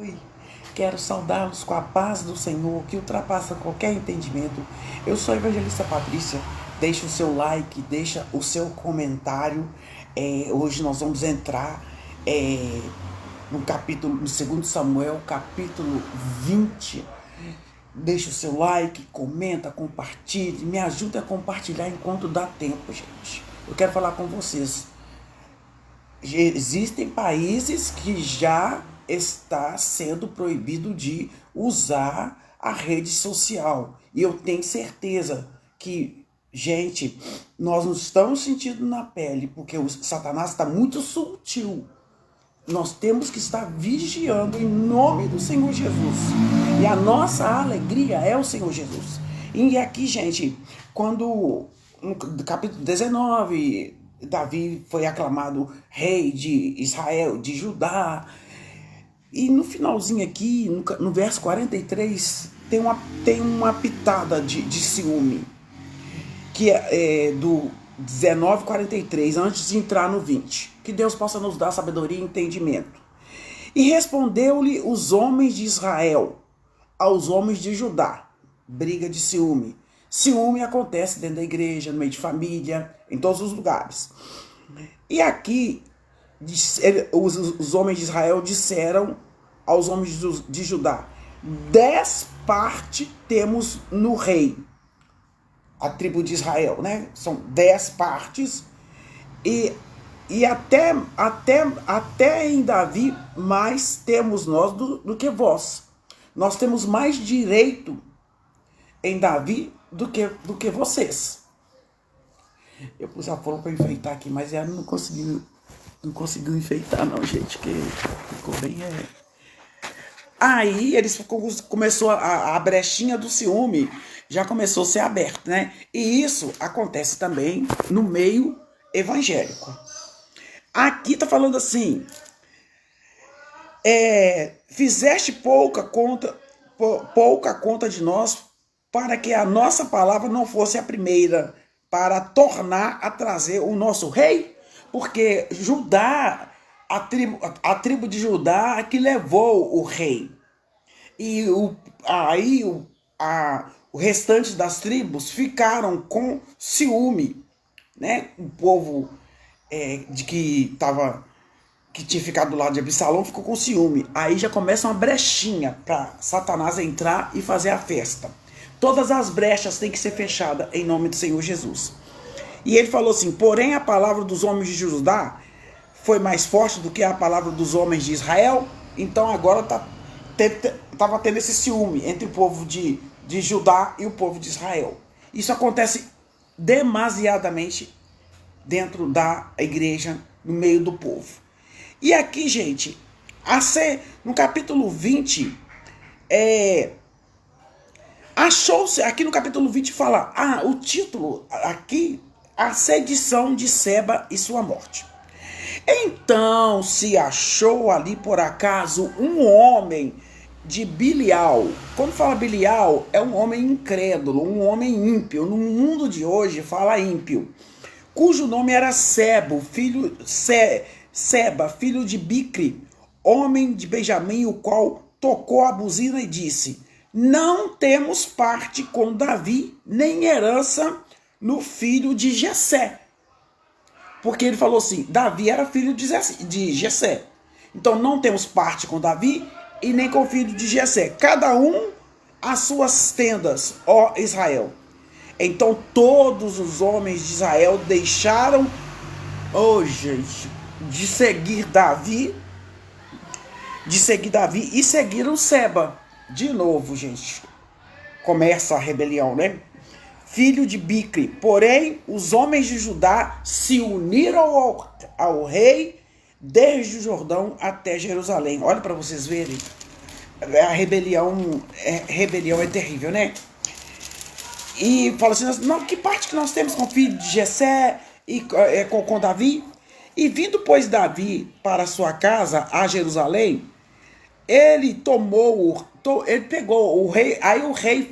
Oi, quero saudá-los com a paz do Senhor, que ultrapassa qualquer entendimento. Eu sou a evangelista Patrícia. Deixa o seu like, deixa o seu comentário. Hoje nós vamos entrar no capítulo, no 2 Samuel, capítulo 20. Deixa o seu like, comenta, compartilhe, me ajuda a compartilhar enquanto dá tempo, gente. Eu quero falar com vocês. Existem países que já está sendo proibido de usar a rede social. E eu tenho certeza que, gente, nós não estamos sentindo na pele, porque o Satanás está muito sutil. Nós temos que estar vigiando em nome do Senhor Jesus. E a nossa alegria é o Senhor Jesus. E aqui, gente, quando no capítulo 19, Davi foi aclamado rei de Israel, de Judá. E no finalzinho aqui, no verso 43, tem uma pitada de ciúme, que é do 19:43, antes de entrar no 20. Que Deus possa nos dar sabedoria e entendimento. E respondeu-lhe os homens de Israel aos homens de Judá. Briga de ciúme. Ciúme acontece dentro da igreja, no meio de família, em todos os lugares. E aqui, os homens de Israel disseram aos homens de Judá: 10 partes temos no rei. A tribo de Israel, né? São 10 partes. E até em Davi, mais temos nós do que vós. Nós temos mais direito em Davi do que vocês. Eu pus a flor para enfeitar aqui, mas ela não conseguiu enfeitar não, gente, que ficou bem... Aí eles começou a brechinha do ciúme, já começou a ser aberta, né? E isso acontece também no meio evangélico. Aqui tá falando assim: fizeste pouca conta de nós, para que a nossa palavra não fosse a primeira, para tornar a trazer o nosso rei, porque Judá, a tribo de Judá é que levou o rei. E o restante das tribos ficaram com ciúme, né? O povo que tinha ficado do lado de Absalão ficou com ciúme. Aí já começa uma brechinha para Satanás entrar e fazer a festa. Todas as brechas têm que ser fechadas em nome do Senhor Jesus. E ele falou assim: porém a palavra dos homens de Judá foi mais forte do que a palavra dos homens de Israel. Então agora estava tendo esse ciúme entre o povo de Judá e o povo de Israel. Isso acontece demasiadamente dentro da igreja, no meio do povo. E aqui, gente, no capítulo 20, achou-se, aqui no capítulo 20 fala, o título aqui, a sedição de Seba e sua morte. Então se achou ali por acaso um homem de Bilial. Quando fala Bilial, é um homem incrédulo, um homem ímpio. No mundo de hoje fala ímpio, cujo nome era Seba, filho de Bicri, homem de Benjamim, o qual tocou a buzina e disse: não temos parte com Davi, nem herança no filho de Jessé. Porque ele falou assim: Davi era filho de Jessé. Então não temos parte com Davi e nem com o filho de Jessé. Cada um as suas tendas, ó Israel. Então todos os homens de Israel deixaram, gente, de seguir Davi e seguiram Seba. De novo, gente, começa a rebelião, né? Filho de Bicri. Porém, os homens de Judá se uniram ao rei desde o Jordão até Jerusalém. Olha para vocês verem. A rebelião é terrível, né? E fala assim: não, que parte que nós temos com o filho de Jessé e com Davi? E vindo, pois, Davi para sua casa a Jerusalém, ele pegou o rei. Aí o rei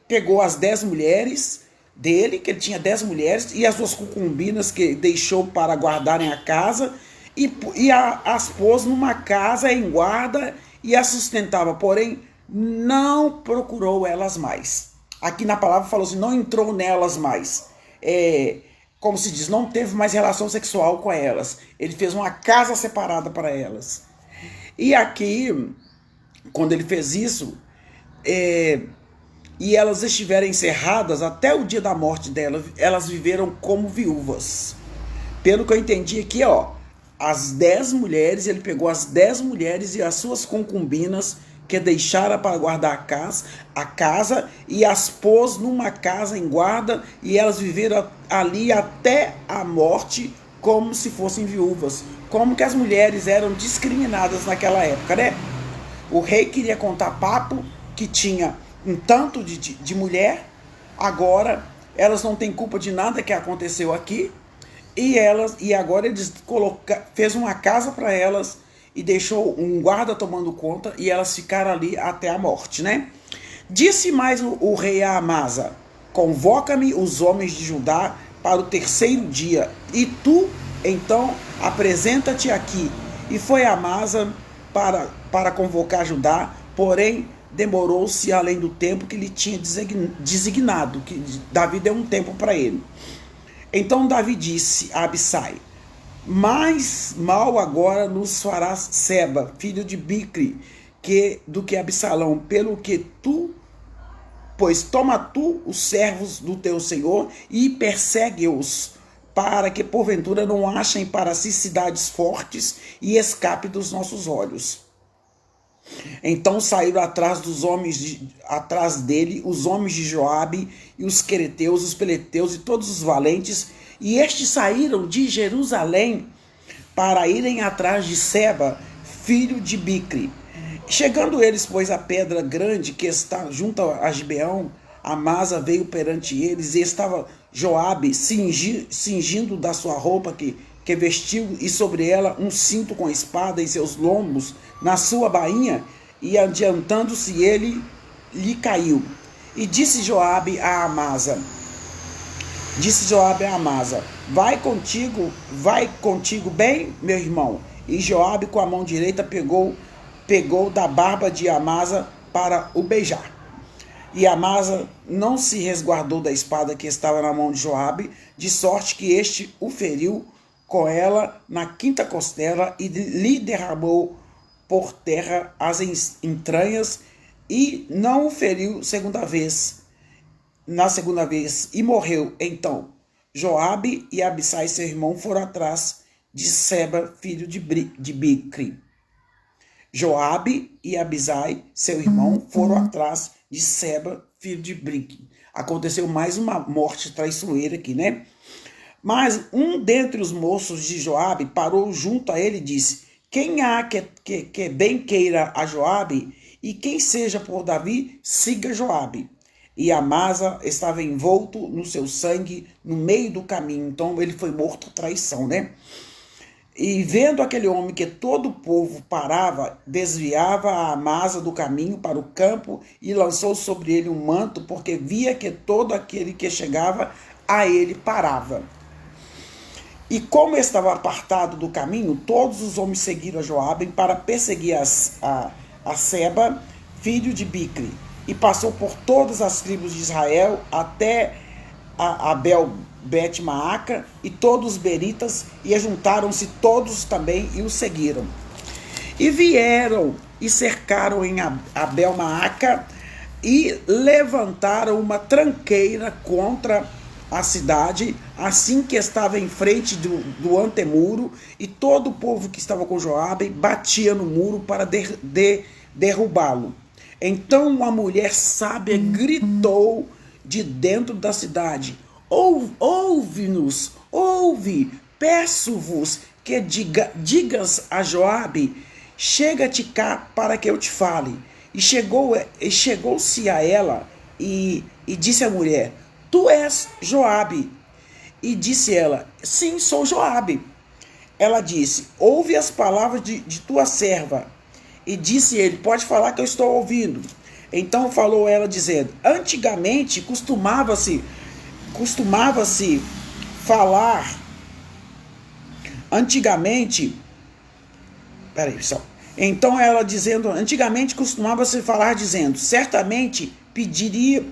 pegou as 10 mulheres dele, que ele tinha 10 mulheres, e as suas concubinas que deixou para guardarem a casa, e as pôs numa casa em guarda e a sustentava, porém não procurou elas mais. Aqui na palavra falou assim, não entrou nelas mais. Como se diz, não teve mais relação sexual com elas. Ele fez uma casa separada para elas. E aqui, quando ele fez isso, e elas estiveram encerradas até o dia da morte delas, elas viveram como viúvas. Pelo que eu entendi aqui, ó, as 10 mulheres, ele pegou as 10 mulheres e as suas concubinas que deixaram para guardar a casa e as pôs numa casa em guarda, e elas viveram ali até a morte como se fossem viúvas. Como que as mulheres eram discriminadas naquela época, né? O rei queria contar papo que tinha um tanto de mulher, agora elas não têm culpa de nada que aconteceu aqui, e agora eles fez uma casa para elas e deixou um guarda tomando conta, e elas ficaram ali até a morte, né? Disse mais o rei a Amasa: convoca-me os homens de Judá para o terceiro dia, e tu, então, apresenta-te aqui. E foi Amasa para convocar Judá, porém demorou-se além do tempo que lhe tinha designado, que Davi deu um tempo para ele. Então Davi disse a Abissai: mais mal agora nos fará Seba, filho de Bicri, do que Absalão, pelo que tu, pois toma tu os servos do teu senhor e persegue-os, para que porventura não achem para si cidades fortes e escape dos nossos olhos. Então saíram atrás dele os homens de Joabe e os quereteus, os peleteus e todos os valentes, e estes saíram de Jerusalém para irem atrás de Seba, filho de Bicri. Chegando eles, pois, à pedra grande que está junto a Gibeão, Amasa veio perante eles, e estava Joabe cingindo da sua roupa que vestiu, e sobre ela um cinto com espada em seus lombos, na sua bainha, e adiantando-se ele, lhe caiu. E disse Joabe a Amasa, vai contigo bem, meu irmão. E Joabe com a mão direita pegou da barba de Amasa para o beijar. E Amasa não se resguardou da espada que estava na mão de Joabe, de sorte que este o feriu com ela na quinta costela, e lhe derramou por terra as entranhas, e não o feriu na segunda vez, e morreu. Então Joabe e Abissai seu irmão foram atrás de Seba, filho de Bicri. Joabe e Abissai seu irmão foram atrás de Seba, filho de Bicri. Aconteceu mais uma morte traiçoeira aqui, né? Mas um dentre os moços de Joabe parou junto a ele e disse: quem há que bem queira a Joabe, e quem seja por Davi, siga Joabe. E Amasa estava envolto no seu sangue no meio do caminho, então ele foi morto à traição, né? E vendo aquele homem que todo o povo parava, desviava a Amasa do caminho para o campo, e lançou sobre ele um manto, porque via que todo aquele que chegava a ele parava. E como estava apartado do caminho, todos os homens seguiram a Joabe para perseguir a Seba, filho de Bicri, e passou por todas as tribos de Israel até a Abel Bet-Maaca e todos os beritas, e juntaram-se todos também e o seguiram. E vieram e cercaram em Abel-Maaca e levantaram uma tranqueira contra a cidade, assim que estava em frente do antemuro, e todo o povo que estava com Joabe batia no muro para derrubá-lo. Então uma mulher sábia gritou de dentro da cidade: ouve-nos, peço-vos que digas a Joabe: chega-te cá para que eu te fale. E chegou-se a ela e disse à mulher: tu és Joabe? E disse ela: sim, sou Joabe. Ela disse: ouve as palavras de tua serva. E disse ele: pode falar que eu estou ouvindo. Então falou ela dizendo: antigamente costumava-se falar, Então ela dizendo, antigamente costumava-se falar dizendo, certamente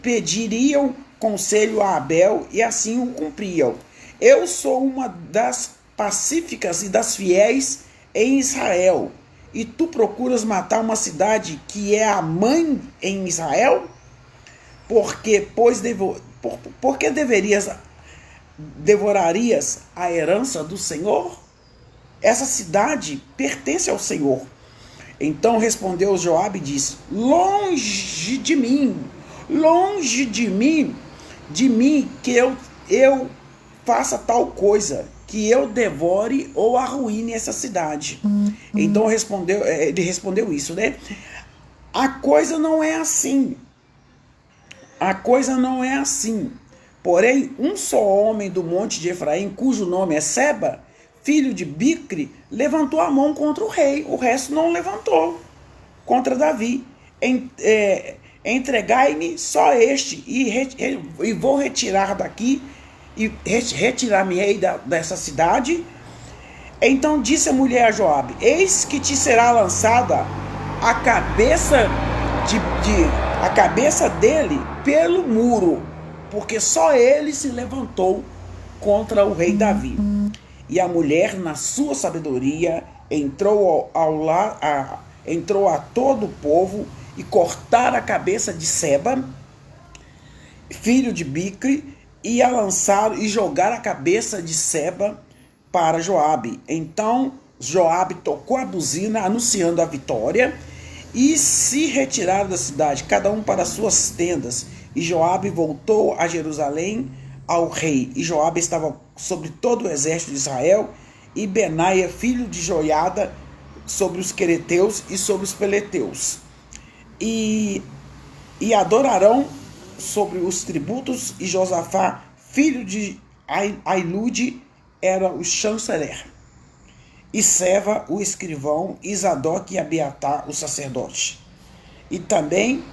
pediriam conselho a Abel e assim o cumpriam. Eu sou uma das pacíficas e das fiéis em Israel, e tu procuras matar uma cidade que é a mãe em Israel? Porque devorarias a herança do Senhor? Essa cidade pertence ao Senhor. Então respondeu Joabe e disse, longe de mim que eu faça tal coisa, que eu devore ou arruine essa cidade. Então ele respondeu isso, né? A coisa não é assim. A coisa não é assim. Porém, um só homem do monte de Efraim, cujo nome é Seba, filho de Bicri, levantou a mão contra o rei. O resto não levantou contra Davi. Entregai-me só este, e vou retirar daqui, e retirar-me-ei dessa cidade. Então disse a mulher a Joabe, eis que te será lançada a cabeça dele pelo muro, porque só ele se levantou contra o rei Davi. E a mulher, na sua sabedoria, entrou a todo o povo e cortar a cabeça de Seba, filho de Bicri, e a lançar e jogar a cabeça de Seba para Joabe. Então Joabe tocou a buzina, anunciando a vitória, e se retiraram da cidade, cada um para suas tendas. E Joabe voltou a Jerusalém ao rei. E Joabe estava sobre todo o exército de Israel, e Benaia, filho de Joiada, sobre os quereteus e sobre os peleteus. E adorarão sobre os tributos, e Josafá, filho de Ailude, era o chanceler, e Seva, o escrivão, e Zadok e Abiatar, o sacerdote. E também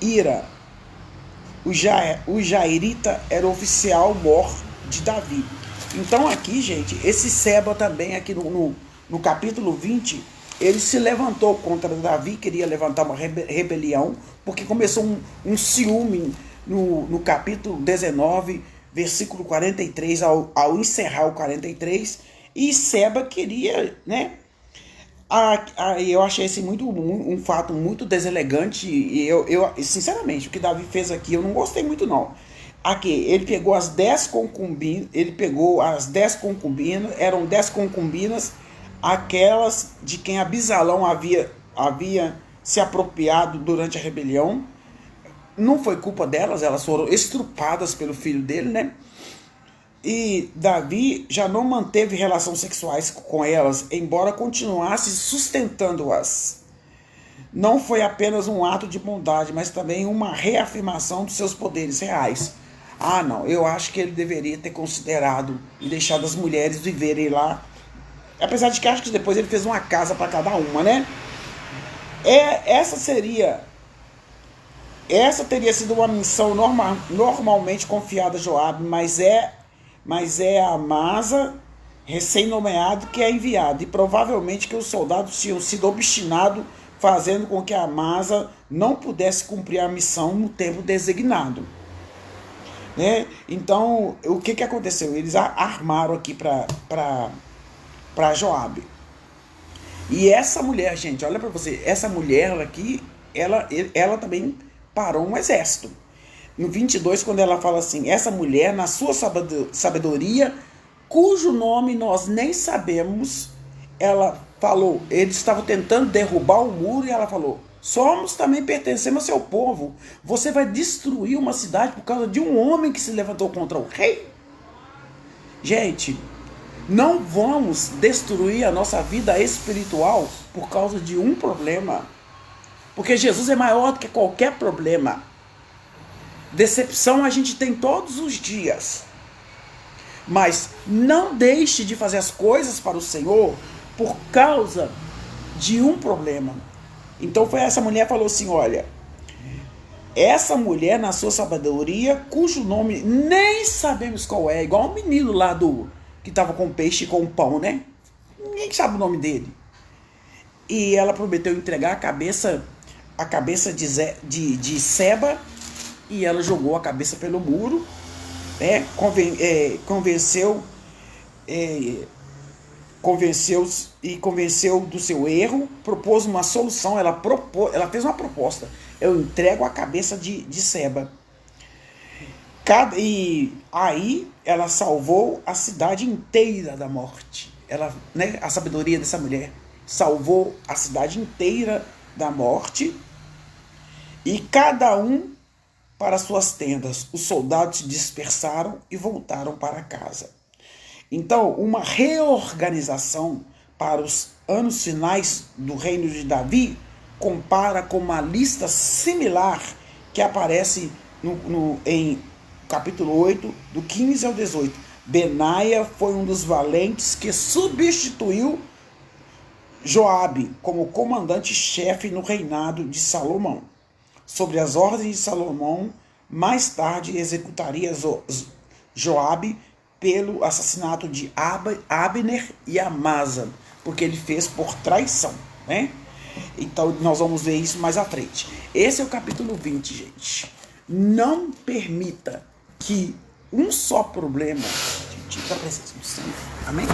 Ira, o Jairita, era o oficial mor de Davi. Então aqui, gente, esse Seba também, aqui no capítulo 20, ele se levantou contra Davi, queria levantar uma rebelião, porque começou um ciúme no capítulo 19, versículo 43, ao encerrar o 43, e Seba queria, né? Eu achei esse um fato muito deselegante, e eu sinceramente, o que Davi fez aqui, eu não gostei muito não. Aqui, ele pegou as 10 concubinas, eram 10 concubinas, aquelas de quem Abisalão havia se apropriado durante a rebelião. Não foi culpa delas, elas foram estrupadas pelo filho dele, né? E Davi já não manteve relações sexuais com elas, embora continuasse sustentando-as. Não foi apenas um ato de bondade, mas também uma reafirmação dos seus poderes reais. Ah, não, eu acho que ele deveria ter considerado e deixado as mulheres viverem lá. Apesar de que acho que depois ele fez uma casa para cada uma, né? Essa teria sido uma missão normalmente confiada a Joabe, mas é a Amasa, recém-nomeado, que é enviado, e provavelmente que os soldados tinham sido obstinados, fazendo com que a Amasa não pudesse cumprir a missão no tempo designado, né? Então, o que aconteceu? Eles armaram aqui para Joabe. E essa mulher, gente, olha para você, essa mulher aqui, ela também parou um exército. No 22, quando ela fala assim, essa mulher, na sua sabedoria, cujo nome nós nem sabemos, ela falou, eles estavam tentando derrubar o muro, e ela falou, também pertencemos ao seu povo. Você vai destruir uma cidade por causa de um homem que se levantou contra o rei? Gente, não vamos destruir a nossa vida espiritual por causa de um problema. Porque Jesus é maior do que qualquer problema. Decepção a gente tem todos os dias. Mas não deixe de fazer as coisas para o Senhor por causa de um problema. Então foi essa mulher que falou assim, olha, essa mulher na sua sabedoria, cujo nome nem sabemos qual é, igual o menino lá que estava com peixe e com pão, né? Ninguém sabe o nome dele. e ela prometeu entregar a cabeça de Seba, e ela jogou a cabeça pelo muro, né? Convenceu do seu erro, propôs uma solução, ela fez uma proposta: eu entrego a cabeça de Seba. E aí ela salvou a cidade inteira da morte. Né, a sabedoria dessa mulher salvou a cidade inteira da morte, e cada um para suas tendas. Os soldados se dispersaram e voltaram para casa. Então, uma reorganização para os anos finais do reino de Davi compara com uma lista similar que aparece em capítulo 8, do 15 ao 18. Benaia foi um dos valentes que substituiu Joabe como comandante-chefe no reinado de Salomão. Sobre as ordens de Salomão, mais tarde executaria Joabe pelo assassinato de Abner e Amasa, porque ele fez por traição, né? Então nós vamos ver isso mais à frente. Esse é o capítulo 20, gente. Não permita que um só problema te tire da presença do Senhor. Amém?